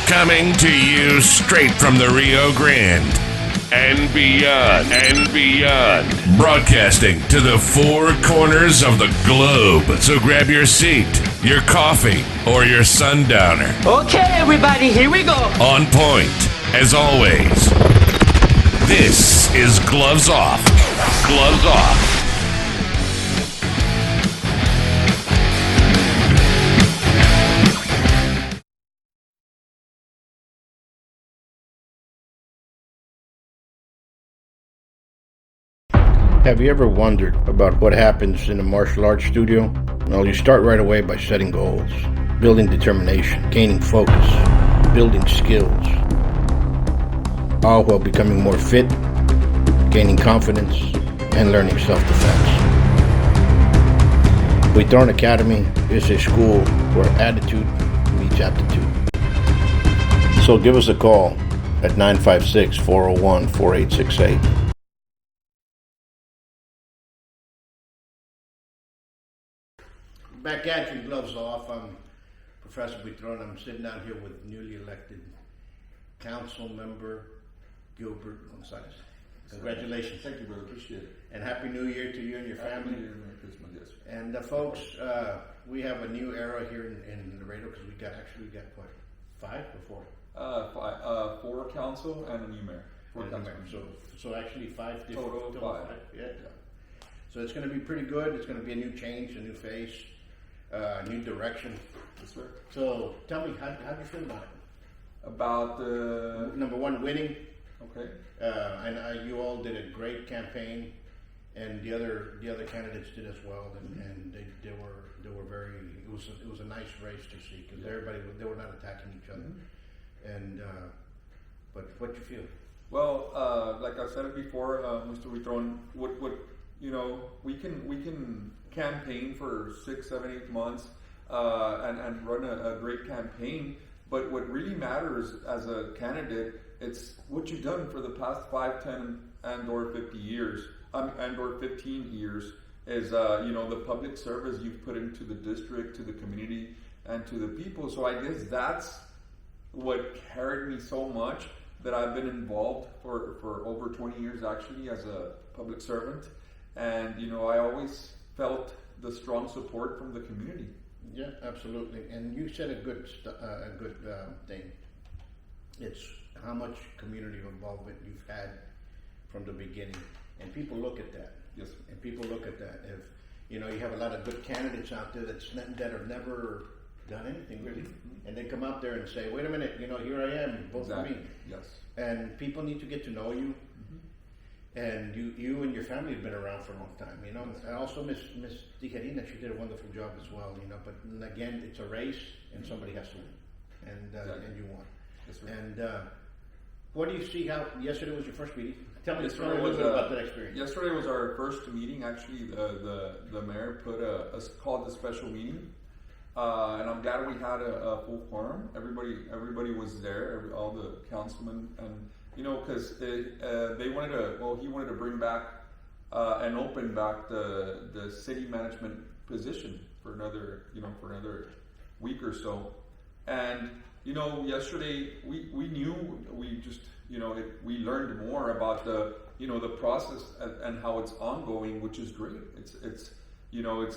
Coming to you straight from the Rio Grande and beyond, broadcasting to the four corners of the globe. So grab your seat, your coffee, or your sundowner. Okay, everybody, here we go. On point, as always. This is Gloves Off. Gloves Off. Have you ever wondered about what happens in a martial arts studio? Well, you start right away by setting goals, building determination, gaining focus, building skills, all while becoming more fit, gaining confidence, and learning self-defense. Huitron Academy is a school where attitude meets aptitude. So give us a call at 956-401-4868. Back at you, Gloves Off. I'm Professor Huitron. I'm sitting down here with newly elected Council Member Gilbert Gonzalez. Congratulations. Thank you, brother. Appreciate it. And Happy New Year to you and your family. Happy New Year and Merry Christmas, yes. And folks, we have a new era here in Laredo because we got what, 5 or 4? 4 council and a new mayor. 4 council. So actually 5 different. Total 5. Yeah. So it's going to be pretty good. It's going to be a new change, a new face, new direction. Yes, sir. So tell me, how do you feel about it? About the number one, winning. Okay. And you all did a great campaign, and the other candidates did as well, and they were very. It was a nice race to see because they were not attacking each other, and but what you feel? Well, like I said it before, Mr. Huitron, what we can campaign for 6, 7, 8 months and run a great campaign, but what really matters as a candidate, it's what you've done for the past 5, 10, and or 50 years, and or 15 years, is the public service you've put into the district, to the community, and to the people. So I guess that's what carried me so much, that I've been involved for over 20 years actually as a public servant. And I always felt the strong support from the community. Yeah, absolutely. And you said a good thing. It's how much community involvement you've had from the beginning, and people look at that. Yes. And people look at that. If you have a lot of good candidates out there that have never done anything really, and they come out there and say, "Wait a minute, here I am, vote for me." Yes. And people need to get to know you. And you and your family have been around for a long time, And also Miss Tijerina, she did a wonderful job as well, But again, it's a race, and somebody has to win, and you won. Yes, right. And what do you see? How yesterday was your first meeting? Tell me about that experience. Yesterday was our first meeting. Actually, the mayor put called a special meeting, and I'm glad we had a full quorum. Everybody was there. All the councilmen and. Because he wanted to bring back and open back the city management position for another week or so. And yesterday we learned more about the process and how it's ongoing, which is great. It's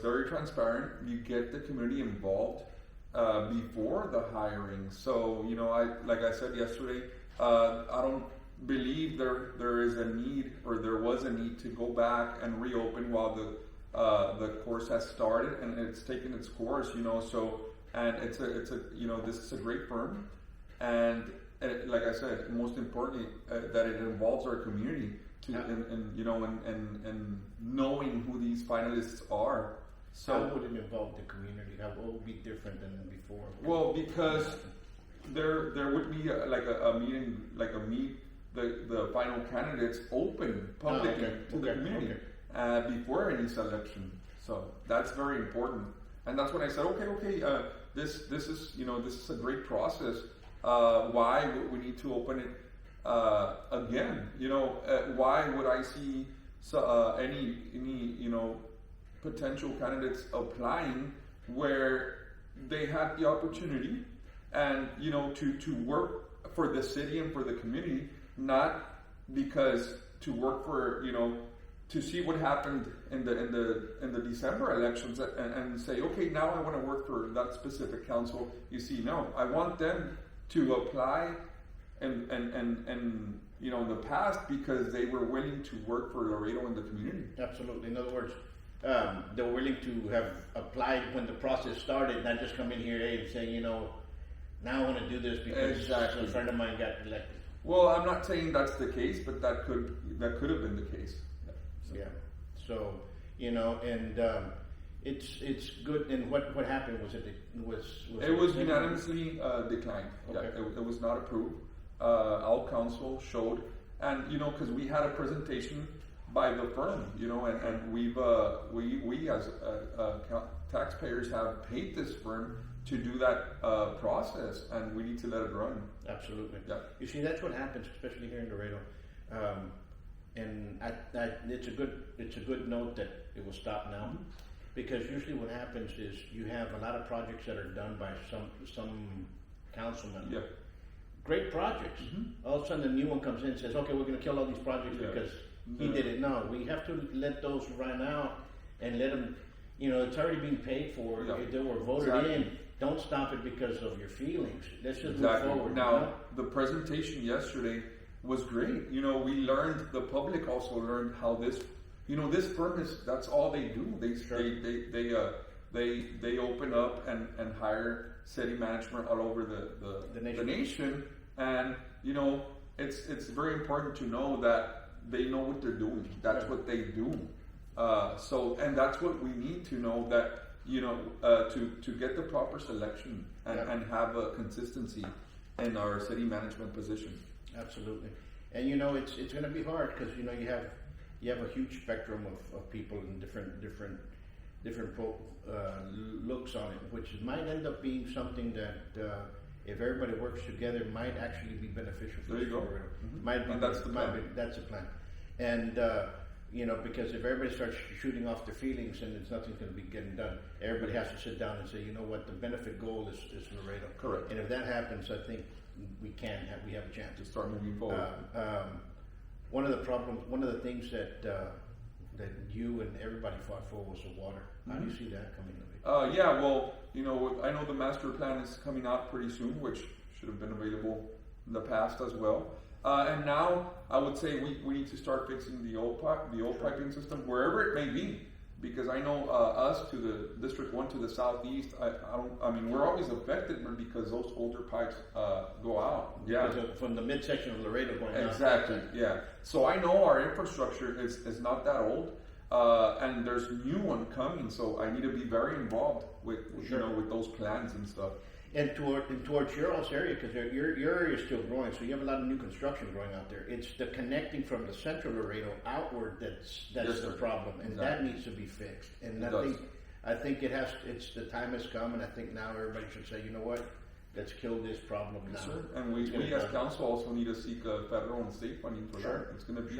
very transparent. You get the community involved before the hiring. So like I said yesterday. I don't believe there is a need, or there was a need, to go back and reopen while the course has started and it's taken its course. So and it's a this is a great firm, and like I said, most importantly, that it involves our community and knowing who these finalists are. So how would it involve the community? How would it be different than before? Well, because there would be a meeting, the final candidates open publicly to the community before any selection. So that's very important, and that's when I said, okay, this is a great process. Why would we need to open it again? Why would I see any potential candidates applying where they had the opportunity and to work for the city and for the community, not because to work for to see what happened in the December elections and say, okay, now I want to work for that specific council. You see, no, I want them to apply and in the past because they were willing to work for Laredo and the community. Absolutely. In other words, they were willing to have applied when the process started, not just come in here and say, now I want to do this because a friend of mine got elected. Well, I'm not saying that's the case, but that could have been the case. So and it's good. And what happened was it was unanimously declined. Okay. Yeah, it was not approved. All council showed, and because we had a presentation by the firm, and we as taxpayers have paid this firm to do that process, and we need to let it run. Absolutely. Yeah. You see, that's what happens, especially here in Laredo. And it's a good note that it will stop now, because usually what happens is you have a lot of projects that are done by some councilman. Yeah. Great projects. All of a sudden, a new one comes in and says, "Okay, we're going to kill all these projects because he did it." No, we have to let those run out and let them. It's already being paid for. Yeah. They were voted in. Don't stop it because of your feelings. Let's just move forward. Now, the presentation yesterday was great. We learned, the public also learned how this, this firm that's all they do. They open up and hire city management all over the nation. And, it's very important to know that they know what they're doing. That's what they do. And that's what we need to know, that, to get the proper selection and have a consistency in our city management position. Absolutely. And it's going to be hard because you have a huge spectrum of people and different looks on it, which might end up being something that if everybody works together might actually be beneficial for there you go. Might be, and that's the plan. That's the plan. And because if everybody starts shooting off their feelings and nothing's going to be getting done, everybody has to sit down and say, the benefit goal is Laredo. Correct. And if that happens, I think we have a chance to start moving forward. One of the things that you and everybody fought for was the water. How do you see that coming to be? I know the master plan is coming out pretty soon, which should have been available in the past as well. And now I would say we need to start fixing the old piping system wherever it may be, because I know us to the District 1 to the southeast. We're always affected because those older pipes go out. Yeah, from the midsection of Laredo going out. Exactly. Yeah. So I know our infrastructure is not that old, and there's new one coming. So I need to be very involved with with those plans and stuff. And towards your all's area, because your area is still growing, so you have a lot of new construction growing out there. It's the connecting from the central Laredo outward that's the problem, and that needs to be fixed. And I think it's the time has come, and I think now everybody should say, let's kill this problem now. Sure. And we as council also need to seek federal and state funding for that. It's going to be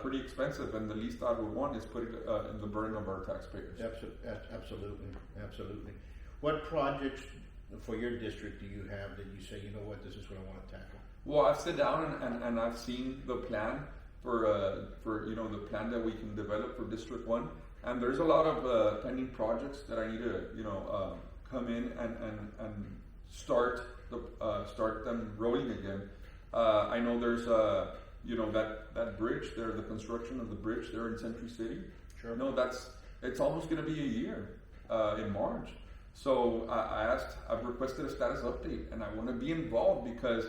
pretty expensive, and the least I would want is put it in the burden of our taxpayers. Absolutely. What projects for your district do you have that you say, this is what I want to tackle? Well, I've sit down and I've seen the plan for the plan that we can develop for District 1, and there's a lot of pending projects that I need to come in and start them rolling again. I know there's that bridge there, the construction of the bridge there in Century City. Sure. It's almost going to be a year in March. So I've requested a status update, and I want to be involved because,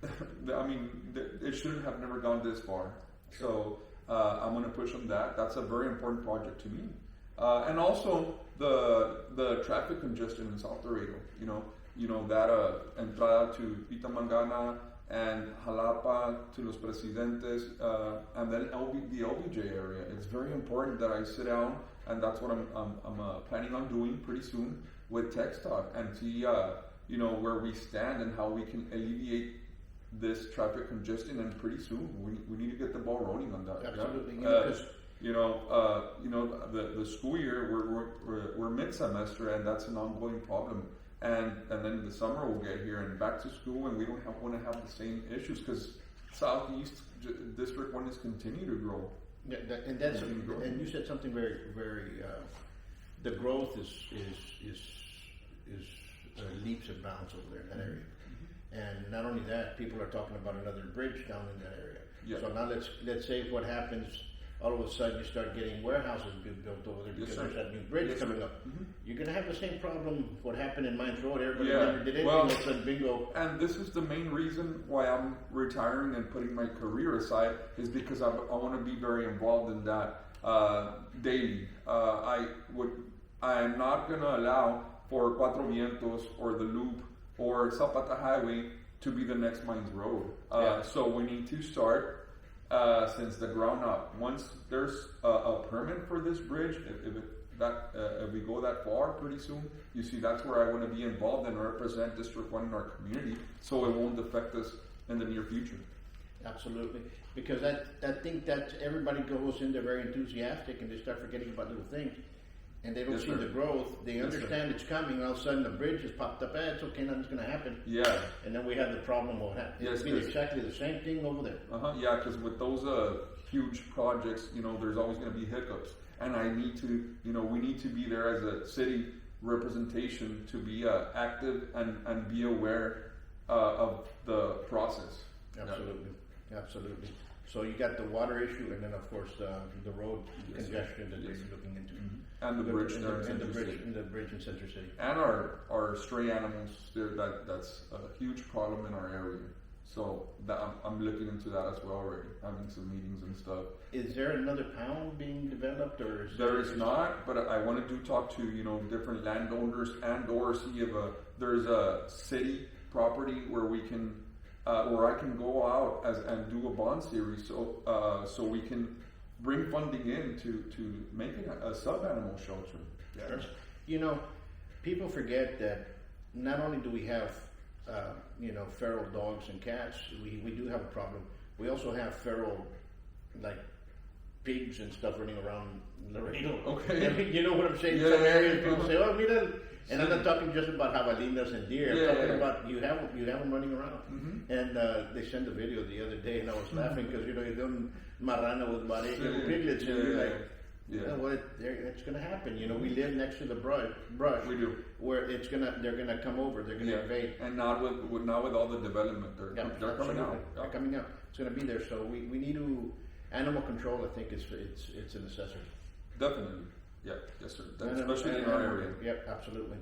it shouldn't have never gone this far. So I'm going to push on that. That's a very important project to me. And also the traffic congestion in South Laredo. That entrada to Pitamangana and Jalapa to Los Presidentes, and then the LBJ area. It's very important that I sit down, and that's what I'm planning on doing pretty soon with TechStalk, and see where we stand and how we can alleviate this traffic congestion. And pretty soon we need to get the ball rolling on that. Absolutely. The school year we're mid-semester, and that's an ongoing problem. and then the summer will get here and back to school, and we don't want to have the same issues because Southeast District 1 is continue to grow. Yeah, and you said something very, very. The growth is leaps and bounds over there in that area, and not only that, people are talking about another bridge down in that area. Yeah. So now let's say what happens. All of a sudden, you start getting warehouses being built over there because there's that new bridge coming up. You're going to have the same problem. What happened in Mines Road? Everybody never did anything. All of a sudden, bingo. And this is the main reason why I'm retiring and putting my career aside, is because I want to be very involved in that daily. I am not going to allow for Cuatro Vientos or the Loop or Zapata Highway to be the next Mines Road. So we need to start. Since the ground up, once there's a permit for this bridge, if we go that far pretty soon, you see that's where I want to be involved and represent District 1 in our community, so it won't affect us in the near future. Absolutely, because I think that everybody goes in there very enthusiastic and they start forgetting about little things. And they don't see the growth. They understand it's coming. And all of a sudden, the bridge has popped up. It's okay. Nothing's going to happen. Yeah. And then we have the problem of it'll be exactly the same thing over there. Yeah, because with those huge projects, there's always going to be hiccups. And I need to, we need to be there as a city representation to be active and be aware of the process. Absolutely. Yeah. Absolutely. So you got the water issue, and then of course the road congestion that they're looking into, and the bridge there, and the bridge in Center City, and our stray animals. That's a huge problem in our area. So I'm looking into that as well already, having some meetings and stuff. Is there another pound being developed, or there is not? But I want to talk to different landowners and/or see if there's a city property where we can. Where I can go out and do a bond series, so we can bring funding in to make it a sub-animal shelter. Yeah. People forget that not only do we have feral dogs and cats, we do have a problem. We also have feral pigs and stuff running around Laredo. Okay. You know what I'm saying? Some areas people say, "Oh, mira." And I'm not talking just about javelinas and deer. I'm talking about you have them running around. And they sent a video the other day, and I was laughing because you're doing marrana with piglets, and you're like, you know what? It's going to happen. We live next to the brush. We do. Where they're gonna come over. They're gonna invade. And not with all the development, they're coming out. They're coming out. It's going to be there. So we need to animal control. I think it's a necessity. Definitely. Yeah, yes, sir. Especially in our area. Yep, absolutely.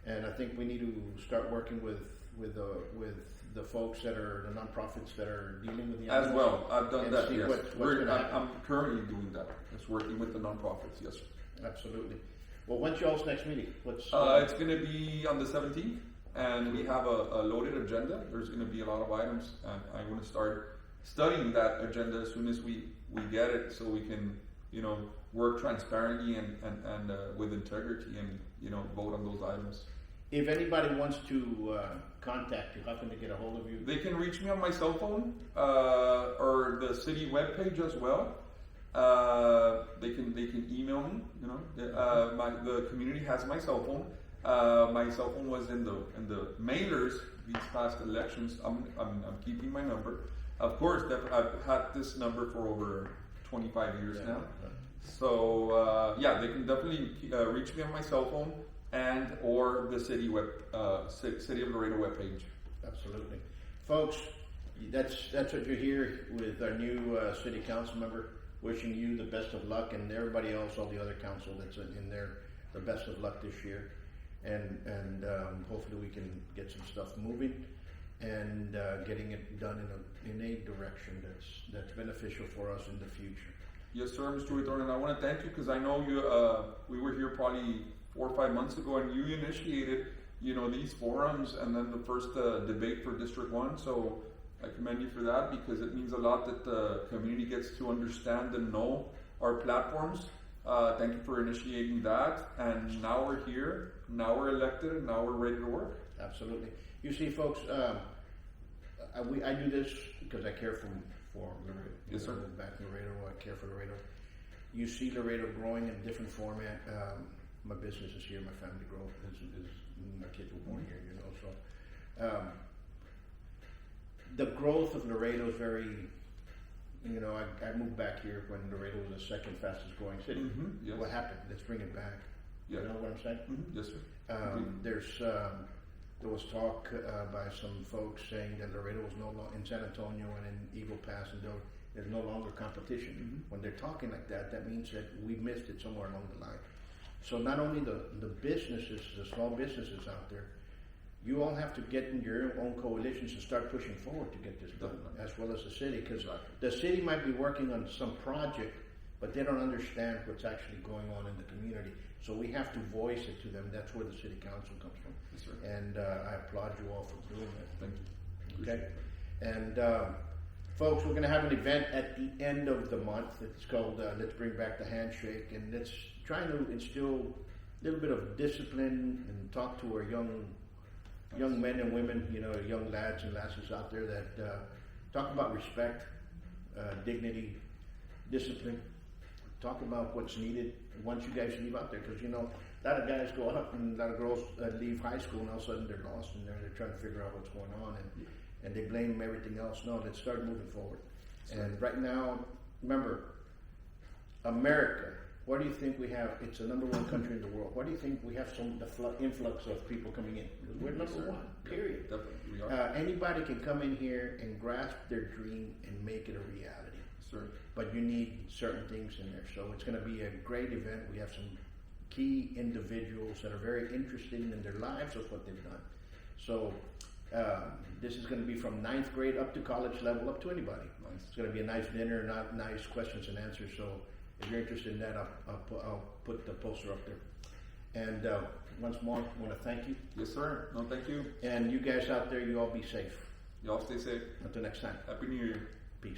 And I think we need to start working with the folks that are the nonprofits that are dealing with the animals. As well, I've done that. Yes, I'm currently doing that. It's working with the nonprofits. Yes, sir. Absolutely. Well, when's y'all's next meeting? It's going to be on the 17th, and we have a loaded agenda. There's going to be a lot of items, and I want to start studying that agenda as soon as we get it, so we can work transparently and with integrity and vote on those items. If anybody wants to contact you, how can they get a hold of you? They can reach me on my cell phone or the city webpage as well. They can email me. The community has my cell phone. My cell phone was in the mailers these past elections. I'm keeping my number. Of course, I've had this number for over 25 years now. So they can definitely reach me on my cell phone and or the City of Laredo webpage. Absolutely, folks. That's what you're here with our new city council member. Wishing you the best of luck, and everybody else, all the other council that's in there, the best of luck this year, and hopefully we can get some stuff moving and getting it done in a direction that's beneficial for us in the future. Yes, sir, Mr. Whitthorne, and I want to thank you because I know you. We were here probably 4 or 5 months ago, and you initiated, these forums, and then the first debate for District 1. So I commend you for that because it means a lot that the community gets to understand and know our platforms. Thank you for initiating that, and now we're here. Now we're elected, and now we're ready to work. Absolutely. You see, folks, I do this because I care for Laredo. Yes, sir. Back in Laredo, I care for Laredo. You see Laredo growing in a different format. My business is here. My family growth is my kids were born here. So, the growth of Laredo is very, you know, I moved back here when Laredo was the second fastest growing city. Mm-hmm, yes. What happened? Let's bring it back. Yeah. You know what I'm saying? Mm-hmm. Yes, sir. There was talk by some folks saying that Laredo was no longer in San Antonio and in Eagle Pass, and there's no longer competition. Mm-hmm. When they're talking like that, that means that we missed it somewhere along the line. So not only the businesses, the small businesses out there, you all have to get in your own coalitions and start pushing forward to get this done, as well as the city, because the city might be working on some project, but they don't understand what's actually going on in the community. So we have to voice it to them. That's where the city council comes from. Yes, sir. And I applaud you all for doing that. Thank you. Okay. And folks, we're going to have an event at the end of the month. It's called Let's Bring Back the Handshake, and it's trying to instill a little bit of discipline and talk to our young men and women, you know, young lads and lasses out there that talk about respect, dignity, discipline. Talk about what's needed once you guys leave out there, because you know a lot of guys go up and a lot of girls leave high school and all of a sudden they're lost and they're trying to figure out what's going on and they blame everything else. No, let's start moving forward. And right now, remember, America. What do you think we have? It's the number one country in the world. What do you think we have the influx of people coming in? Because we're number one, period. Yeah, definitely, we are. Anybody can come in here and grasp their dream and make it a reality. Sure. But you need certain things in there. So it's going to be a great event. We have some key individuals that are very interested in their lives of what they've done. So this is going to be from 9th grade up to college level, up to anybody. Nice. It's going to be a nice dinner, not nice questions and answers. So if you're interested in that, I'll put the poster up there. And once more, I want to thank you. Yes, sir. No, thank you. And you guys out there, you all be safe. Y'all stay safe. Until next time. Happy New Year. Peace.